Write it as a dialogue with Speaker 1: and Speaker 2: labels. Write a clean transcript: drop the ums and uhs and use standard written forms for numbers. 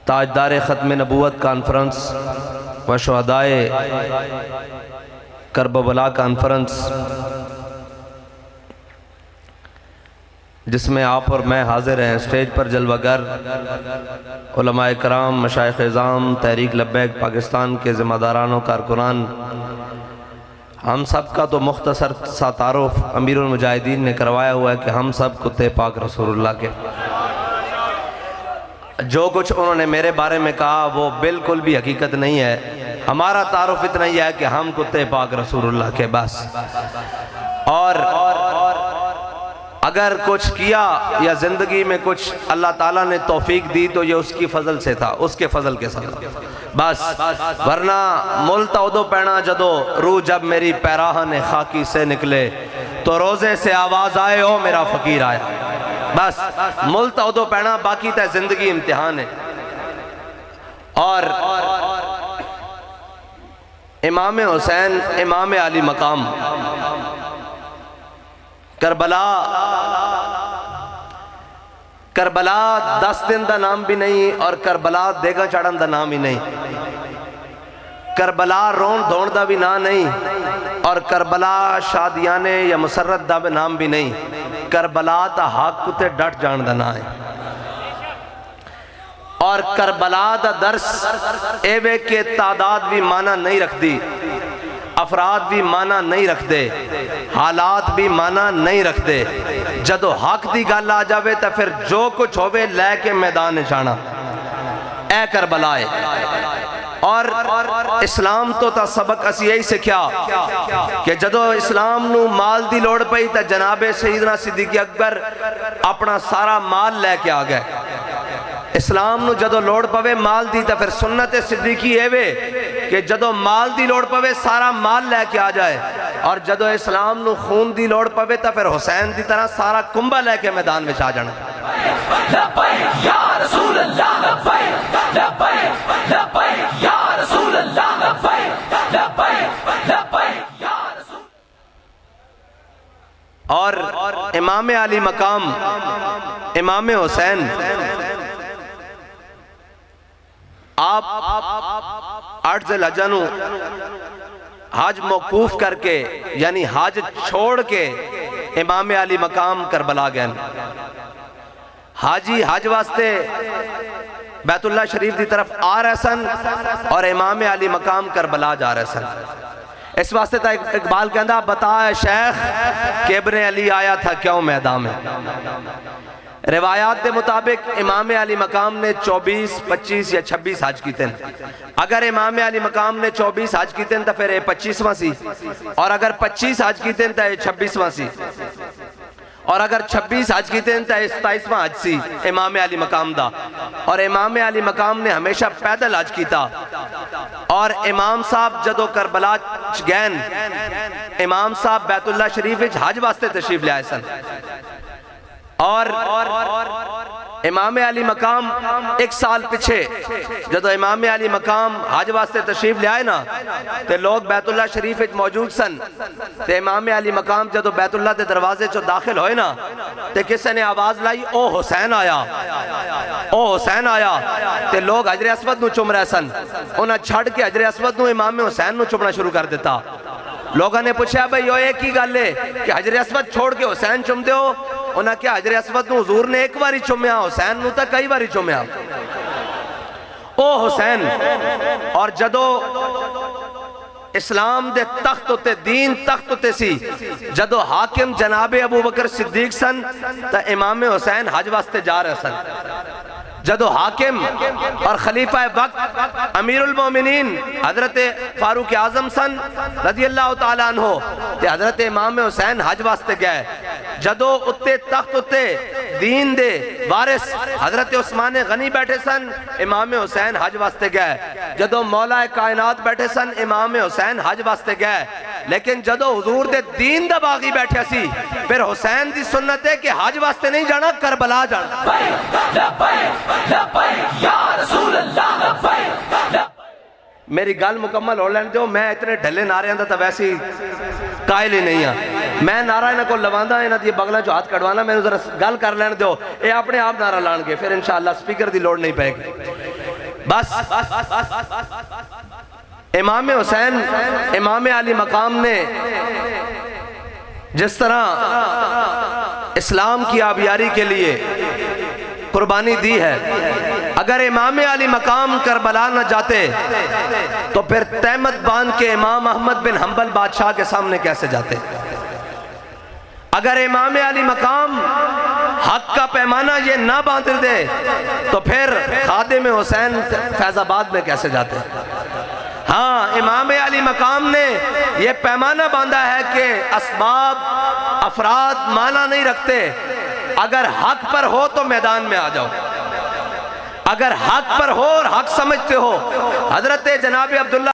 Speaker 1: ताजदार ख़त्म नबूवत कॉन्फ्रेंस व शुहदाए करबला कॉन्फ्रेंस, जिसमें आप और मैं हाजिर हैं। स्टेज पर जलवागर उलमाए कराम, मशाइख इज़ाम, तहरीक लब्बैक पाकिस्तान के ज़िम्मेदारान व कारकुनान, हम सब का तो मुख्तसर सा तारुफ अमीरुल मुजाहिदीन ने करवाया हुआ है कि हम सब कुत्ते पाक रसूलुल्लाह के। जो कुछ उन्होंने मेरे बारे में कहा वो बिल्कुल भी हकीकत नहीं है। हमारा तारुफ इतना ही है कि हम कुत्ते पाक रसूलुल्लाह के, बस। और अगर कुछ किया या ज़िंदगी में कुछ अल्लाह ताला ने तौफीक दी तो ये उसकी फजल से था, उसके फजल के साथ बस। वरना मुल्ता उदो पैना जदो रूह जब मेरी पैराहन खाकी से निकले, तो रोज़े से आवाज़ आए ओ मेरा फ़कीर आया, बस। मुल्ता उदो पैना, बाकी तो ज़िंदगी इम्तिहान है। और इमाम हुसैन, इमाम अली मकाम, करबला 10 दिन का नाम भी नहीं और करबला देगा चढ़न का नाम ही नहीं। करबला रोन धोन का भी ना नहीं और करबला शादियाने या मुसर्रत का भी नाम भी नहीं। करबला ता हक उते डट जान का नाम है। और करबला का दर्स एवे के तादाद भी माना नहीं रखती, अफराद भी माना नहीं रखते, हालात भी माना नहीं रखते। जदों हक की गल आ जाए तो फिर जो कुछ होवे लैके मैदान निशाना ए करबला है। और इस्लाम तो सबक असी यही सीखा कि जदों इस्लाम नू माल की लोड़ पई तो जनाबे सईदना सिद्दीक़ अकबर अपना सारा माल लैके आ गए। इस्लाम नू जदों लोड़ पवे माल दी तो फिर सुन्नत सिद्दीकी एवे कि जदों माल दी लोड़ पवे सारा माल लैके आ जाए, और जदों इस्लाम नू खून दी लोड़ पवे तो फिर हुसैन की तरह सारा कुंभा लैके मैदान में आ जाना। और इमाम अली मकाम, इमाम हुसैन, आप 8 ज़िलहज्जा नू हज मौकूफ करके यानी हज छोड़ के इमाम अली मकाम करबला गए। हाजी हज वास्ते बैतुल्लाह शरीफ की तरफ आ रहे सन और इमाम अली मकाम करबला जा रहे सन। इस वास्ते तो इकबाल कहता, बता शेख कि इब्ने अली आया था क्यों मैदान में। रिवायात के मुताबिक इमाम अली मकाम ने 24, 25 या 26 हज की थे। अगर इमाम अली मकाम ने 24 हज की थे तो फिर 25वां सी, और अगर 25 हज की थे तो 26वां सी, और अगर 26 हज की थे तो 27वां हज सी इमाम अली मकाम दा। और इमाम अली मकाम ने हमेशा पैदल हज किया। और इमाम साहब जदों करबला गए, इमाम साहब बैतुल्लाह शरीफ हज वास्ते तशरीफ ले आए सन। और इमाम अली मकाम 1 साल पिछे जदों इमाम अली मकाम हज वास्ते तशरीफ ले आए ना, तो लोग बैतुल्लाह शरीफ मौजूद सन। तो इमाम अली मकाम जदों बैतुल्लाह के दरवाजे चो दाखिल होए ना, तो किसी ने आवाज लाई, ओ हुसैन आया, ओ हुसैन आया। तो लोग हजर असवद नू चुम रहे सन। उन्हें छड़ के हजर असवद नू इमाम हुसैन नू चुमना शुरू कर दिता। लोगों ने पूछा, भाई यो एक ही गल है कि हजर असवद छोड़ के हुसैन चुमते हो? उन्हें क्या हजर असवद नू हुजूर ने एक बारी चुमया, हुसैन नू तो कई बारी चुमया। ओ हुसैन। और जदों इस्लाम दे तख्त उते, दीन तख्त उते सी, जदों हाकिम जनाबे अबू बकर सिद्दीक सन, तो इमाम हुसैन हज वास्ते जा रहे सन। जदों हाकिम और खलीफा वक्त अमीरुल मोमिनीन हजरत फारूक आजम सन रज़ियल्लाहु ताला अन्हु, हजरत इमाम हुसैन हज वास्ते गए। जदों उत्ते तख्त उत्ते दीन दे वारिस हजरत उस्मान गनी बैठे सन, इमाम हुसैन हज वास्ते गए। जदों मौला कायनात बैठे सन, इमाम हुसैन हज वास्ते गए। लेकिन जदों हुजूर दे दीन दा बागी बैठा सी, फिर हुसैन दी सुन्नत है कि हज वास्ते नहीं जाना, करबला जाना। मेरी गल मुकम्मल हो लैन दो। मैं इतने ढले नारियां दा तो वैसे ही कायल ही नहीं हाँ। मैं नारा इन्हों को लवांदा, इन्हों दी बगलों चो हाथ कटवाना, मैंने जरा गल कर लैन दो। ये अपने आप नारा लाएंगे, फिर इंशाअल्लाह स्पीकर की लोड़ नहीं पैगी। बस इमाम हुसैन इमाम अली मकाम ने जिस तरह इस्लाम की आबियारी के लिए कुर्बानी दी है, अगर इमाम अली मकाम करबला न जाते तो फिर तहमत बांध के इमाम अहमद बिन हंबल बादशाह के सामने कैसे जाते। अगर इमाम अली मकाम हक का पैमाना ये ना बांध दे तो फिर खादिम हुसैन फैजाबाद में कैसे जाते। हाँ, इमाम अली मकाम ने ये पैमाना बांधा है कि असबाब अफराद माना नहीं रखते, अगर हक पर हो तो मैदान में आ जाओ, अगर हक पर हो और हक समझते हो। हजरत जनाब अब्दुल्ला